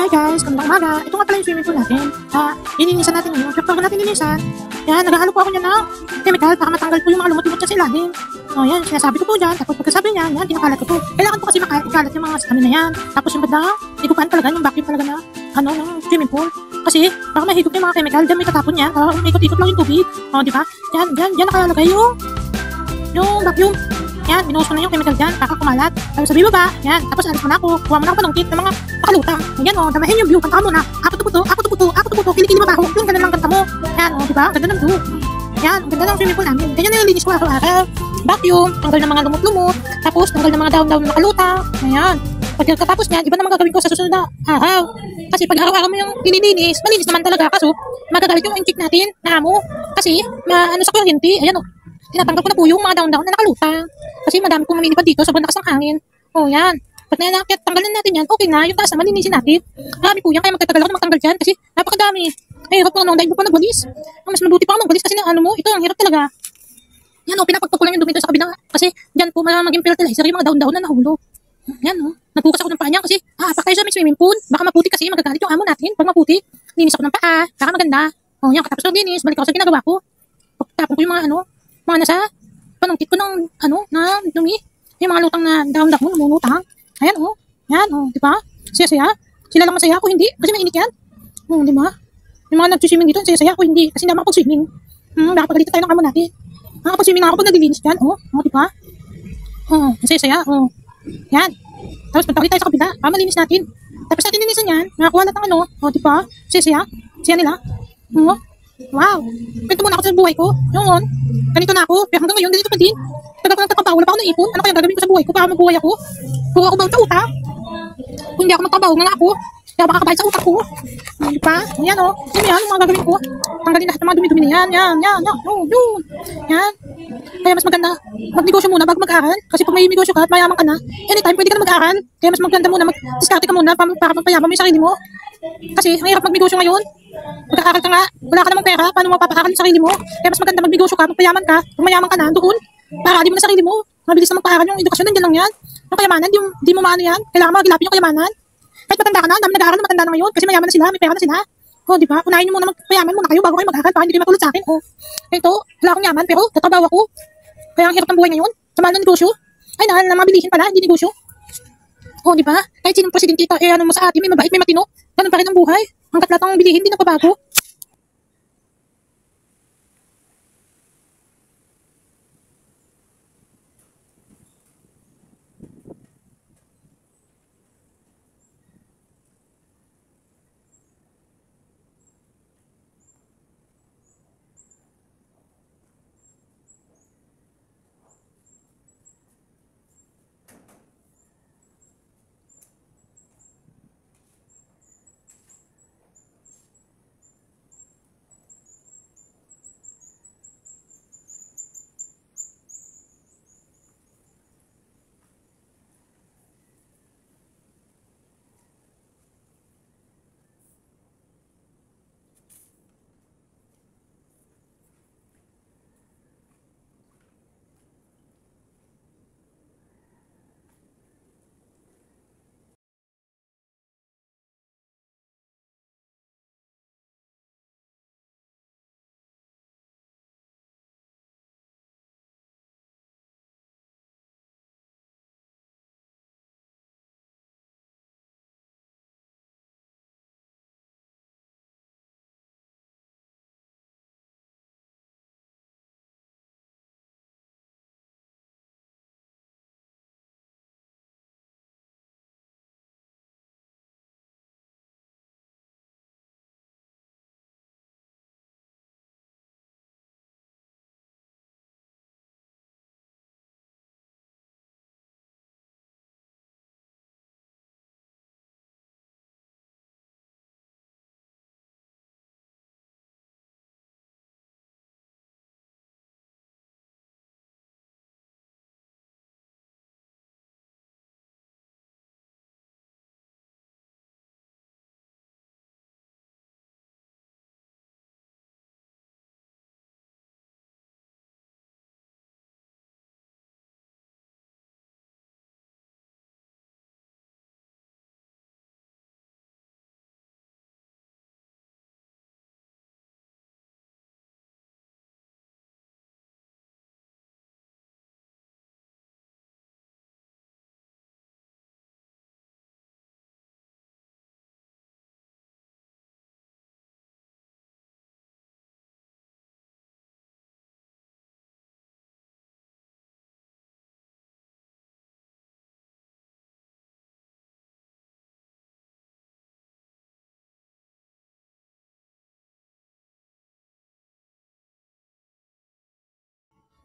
Hi guys, magandang umaga. Ito nga pala yung swimming pool natin. Lilinisan natin ngayon. Pag natin linisan, yan, naghahalo po ako niya ng chemical para matanggal po yung mga lumot-lumot sa ilalim. Yan, sinasabi ko po dyan. Tapos pagkasabi niya, yan, pinakalat ko po. Kailangan po kasi ikalat yung mga ano na yan. Tapos yung banda, igupan talaga, yung vacuum talaga na, ng swimming pool. Kasi, baka mahigop yung mga chemical, dyan may tatapon yan. Ikot-ikot lang yung tubig. Di ba? Yan nakalagay yung vacuum. Yan, binuhos ko na yung chemical dyan, para kumalat. Tapos sabi mo ba, yan, tapos alis mo na ako. Kuha mo na ako ng tip ng mga pakalutang. Ayan damahin yung view, kanta mo na. Ako to puto, kilikili mo ba ako? Yung ganun lang kanta mo. Yan, diba? Ganda ng view. Yan, ganda ng swimming pool namin. Ganyan nililinis ko araw-araw. Vacuum, tanggal ng mga lumot-lumot. Tapos, tanggal ng mga daon-daon na makalutang. Ayan. Pagkatapos niyan, iba naman gagawin ko sa susunod na araw. Kasi pag araw-araw mo yung nililinis, malinis naman talaga. Kaso, magagalit yung inchik natin na amo. Kasi, sa kuryente, ayan tinatanggal ko na po yung mga daon-daon na nakalutang. Kasi madami pong lumilipad dito, sobrang lakas ng hangin. Yan. Pag tanggalin natin yan, okay na. Yung taas naman, linisin natin. Marami po yan, kaya magtatagal ako na magtanggal dyan. Kasi napakadami. Ay, hirap po nung dahil mo pa nagwalis. Mas mabuti pa ako magwalis kasi ito, ang hirap talaga. Yan pinapagpag ko lang yung dumi sa kabila. Kasi dyan po, maging fertilizer yung mga daon-daon na nahulog. Yan nagbukas ako ng paa niya kasi, pak tayo sa may swimming pool. Baka maputi kasi, magagalit yung amo natin. Pag maputi, linis ako ng paa. Baka maganda. Yan, katapos ng linis, balik ako sa ginagawa ko. Pagtapon ko yung mga nasa panungkit ko ng na dumi. Yung mga lutang na daon-daon lumulutang. Ayan yan di ba? Saya-saya. Sila lang masaya, ako hindi kasi mainit yan. Di ba? Yung mga nag-swimming dito, saya-saya, ako hindi kasi hindi makapag-swimming. Nakapagalitan tayo ng amo natin. Nakapag-swimming na ako pag naglilinis dyan. Di ba? Saya-saya. Yan. Tapos punta ulit tayo sa kabila. Malinis natin. Tapos natin linisan yan. Nakakuha natin di ba? Saya-saya. Saya nila. Wow! Kwento muna ako sa buhay ko. Noon, ganito na ako. Pero hanggang ngayon, ganito pa din. Tagal ko ng trabaho, wala pa ako naipon. Ano kaya gagawin ko sa buhay ko para mabuhay ako? Kung ako ba sa utang? Kung hindi ako magtrabaho nga ako, kaya baka kabayad sa utak ko. Diba? Yan yan yung mga gagawin ko. Tanggalin lahat ng mga dumi-dumi na yan. Yan. Yan. Kaya mas maganda, magnegosyo muna bago mag-aaral. Kasi pag may negosyo ka at mayaman ka na, anytime pwede ka na mag-aaral. Kaya mas maganda muna, mag-discarte ka muna para magpayaman mo yung sarili mo. Kasi ang hirap magnegosyo ngayon. Mag-aaral ka nga, wala ka namang pera, paano mo mapapaaral yung sarili mo? Kaya mas maganda magnegosyo ka, magpayaman ka, pag mayaman ka na, doon, paaralin mo na sarili mo. Mabilis na magpaaral yung edukasyon, nandiyan lang yan. Yung kayamanan, di mo maano yan, kailangan mo magilapin yung kayamanan. Kahit matanda ka na, dami nag-aaral na matanda na ngayon, kasi mayaman na sila, may pera na sila. Di ba? Unahin nyo muna magpayaman muna kayo bago kayo mag-aaral, para hindi kayo matulad sa akin. Ito, wala akong yaman, pero tatrabaho ako. Kaya ang hirap ng buhay ngayon, sa mahal ng negosyo. Ay, na mabilihin pala, hindi negosyo. Di ba? Kahit sinong presidente ito, mo sa atin, may mabait, may matino, ganun pa rin ang buhay. Hanggat lahat ng bilihin, hindi nagbabago.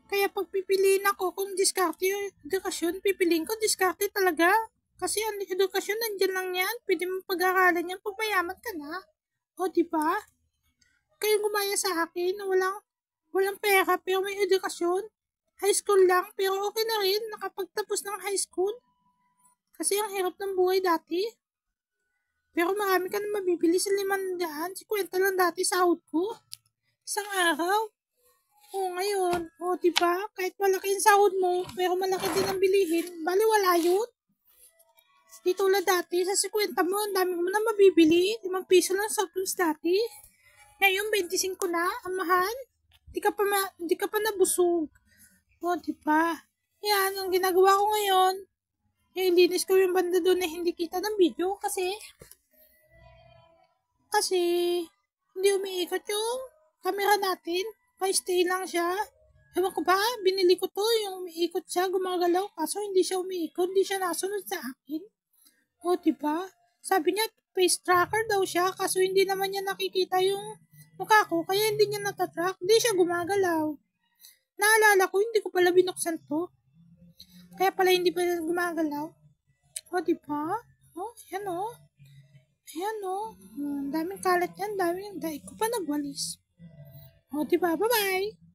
Kaya pag pipiliin ako kung diskarte o edukasyon, pipiliin ko diskarte talaga. Kasi ang edukasyon nandiyan lang yan. Pwede mo pag-aralan yan pag mayaman ka na. O, diba? Kayo gumaya sa akin na walang pera pero may edukasyon. High school lang pero okay na rin nakapagtapos ng high school. Kasi ang hirap ng buhay dati. Pero marami ka na mabibili sa 500. 50 lang dati sahod ko. Isang araw. O ngayon, o diba? Kahit malaki yung sahod mo, pero malaki din ang bilihin, bali wala yun. Di tulad dati, sa 50 mo, ang dami mo na mabibili. 5 piso lang sa soft dati. Ngayon, 25 na, ang mahal. Di ka pa nabusog. O, diba? Yan, ang ginagawa ko ngayon, linis ko yung banda doon na hindi kita ng video kasi hindi umiikot yung camera natin. Pa-stay lang siya. Ewan ko ba, binili ko to, yung umiikot siya, gumagalaw, kaso hindi siya umiikot, hindi siya nasunod sa akin. O, diba? Sabi niya, face tracker daw siya, kaso hindi naman niya nakikita yung mukha ko, kaya hindi niya natatrack, hindi siya gumagalaw. Naalala ko, hindi ko pala binuksan to. Kaya pala hindi pala gumagalaw. O, diba? O, yan o. Ayan o. Daming kalat yan, daming, dahil ko pa nagwalis. O, diba? Bye-bye!